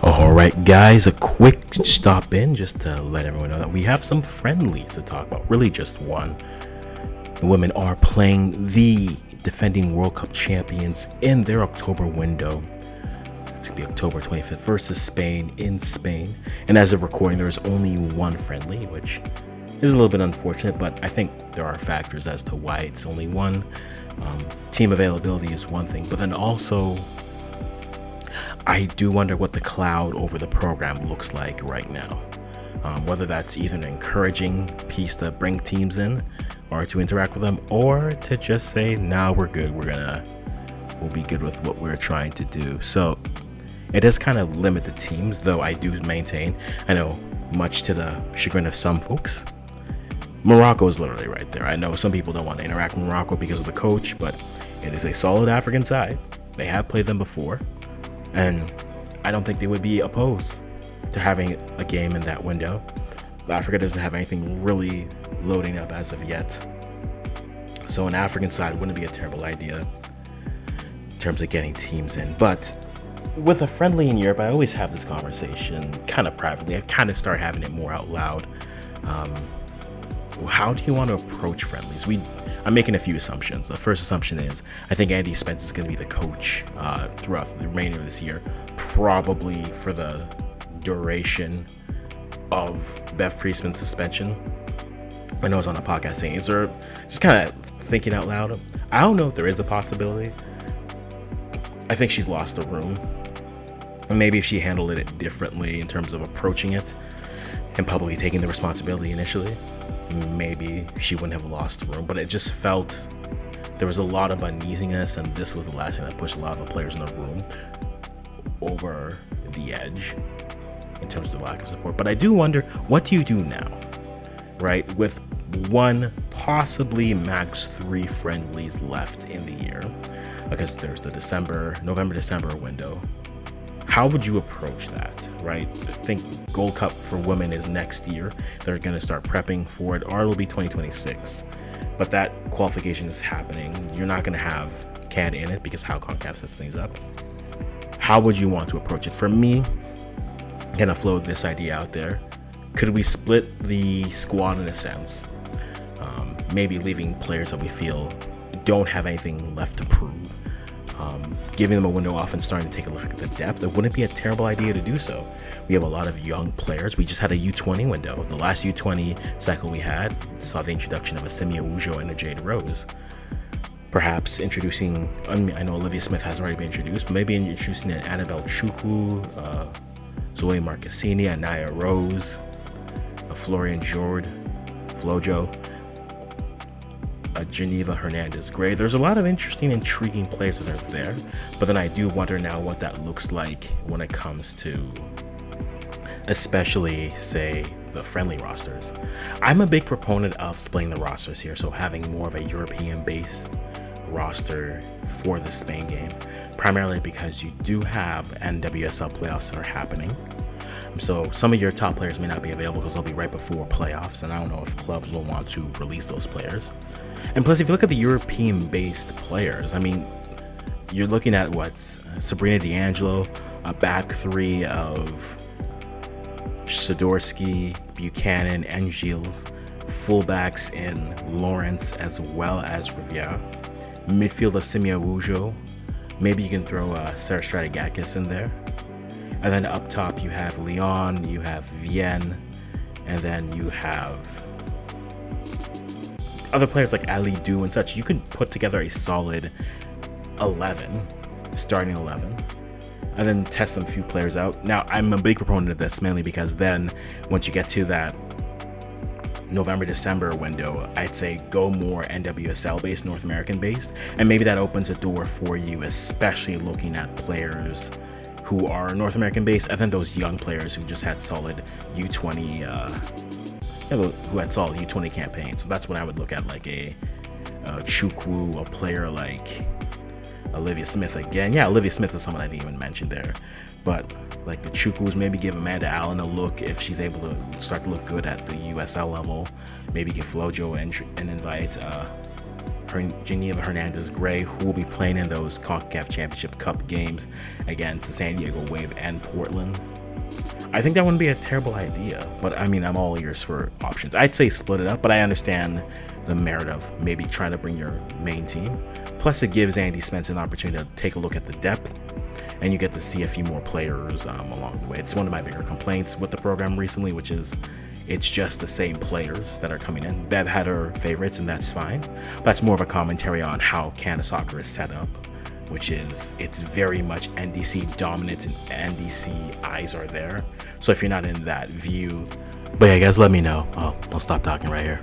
Alright guys, a quick stop in just to let everyone know that we have some friendlies to talk about, really just one. The women are playing the defending World Cup champions in their October window. It's going to be October 25th versus Spain in Spain. And as of recording, there is only one friendly, which is a little bit unfortunate, but I think there are factors as to why it's only one. Team availability is one thing, but then also I do wonder what the cloud over the program looks like right now. Whether that's either an encouraging piece to bring teams in or to interact with them, or to just say, nah, we're good. We'll be good with what we're trying to do. So it does kind of limit the teams, though I do maintain, I know much to the chagrin of some folks, Morocco is literally right there. I know some people don't want to interact with Morocco because of the coach, but it is a solid African side. They have played them before. And I don't think they would be opposed to having a game in that window. Africa doesn't have anything really loading up as of yet. So an African side wouldn't be a terrible idea in terms of getting teams in. But with a friendly in Europe, I always have this conversation kind of privately. I kind of start having it more out loud. How do you want to approach friendlies? I'm making a few assumptions. The first assumption is I think Andy Spence is going to be the coach throughout the remainder of this year, probably for the duration of Bev Priestman's suspension. I know I was on a podcast saying, is there, just kind of thinking out loud, I don't know if there is a possibility. I think she's lost the room. And maybe if she handled it differently in terms of approaching it and publicly taking the responsibility initially, maybe she wouldn't have lost the room. But it just felt there was a lot of uneasiness, and this was the last thing that pushed a lot of the players in the room over the edge in terms of the lack of support. But I do wonder, what do you do now, right? With one, possibly max 3 friendlies left in the year, because there's the November-December window. How would you approach that, right? I think Gold Cup for women is next year. They're going to start prepping for it, or it'll be 2026. But that qualification is happening. You're not going to have Canada in it because how CONCACAF sets things up. How would you want to approach it? For me, I'm going to float this idea out there. Could we split the squad in a sense? Maybe leaving players that we feel don't have anything left to prove. Giving them a window off and starting to take a look at the depth. It wouldn't be a terrible idea to do so. We have a lot of young players. We just had a U20 window. The last U20 cycle we had saw the introduction of a Simia Ujo and a Jade Rose. Perhaps introducing, I know Olivia Smith has already been introduced, but maybe introducing an Annabelle Chukwu, Zoe Marcassini, Anaya Rose, a Florian Jord, Flojo, Geneva Hernandez-Gray. There's a lot of interesting, intriguing players that are there, but then I do wonder now what that looks like when it comes to, especially, say, the friendly rosters. I'm a big proponent of splitting the rosters here, so having more of a European-based roster for the Spain game, primarily because you do have NWSL playoffs that are happening. So some of your top players may not be available because they'll be right before playoffs, and I don't know if clubs will want to release those players. And plus, if you look at the European-based players, I mean, you're looking at Sabrina D'Angelo, a back 3 of Sidorsky, Buchanan, and Gilles, fullbacks in Lawrence as well as Riviere, midfield of Simia Ujo. Maybe you can throw Sarah Stratigakis in there. And then up top, you have Leon, you have Vienne, and then you have other players like Ali Du and such. You can put together a solid 11, starting 11, and then test some few players out. Now, I'm a big proponent of this, mainly because then once you get to that November-December window, I'd say go more NWSL-based, North American-based, and maybe that opens a door for you, especially looking at players who are North American based, and then those young players who just had solid U20, who had solid U20 campaigns. So that's when I would look at like a Chukwu, a player like Olivia Smith again. Yeah, Olivia Smith is someone I didn't even mention there, but like the Chukwus, maybe give Amanda Allen a look if she's able to start to look good at the USL level. Maybe give Flojo and invite Geneva Hernandez-Gray, who will be playing in those CONCACAF Championship Cup games against the San Diego Wave and Portland. I think that wouldn't be a terrible idea, but I mean, I'm all ears for options. I'd say split it up, but I understand the merit of maybe trying to bring your main team. Plus, it gives Andy Spence an opportunity to take a look at the depth, and you get to see a few more players along the way. It's one of my bigger complaints with the program recently, which is it's just the same players that are coming in. Bev had her favorites, and that's fine. But that's more of a commentary on how Canada Soccer is set up, which is it's very much NDC dominant and NDC eyes are there. So if you're not in that view, but yeah, guys, let me know. I'll stop talking right here.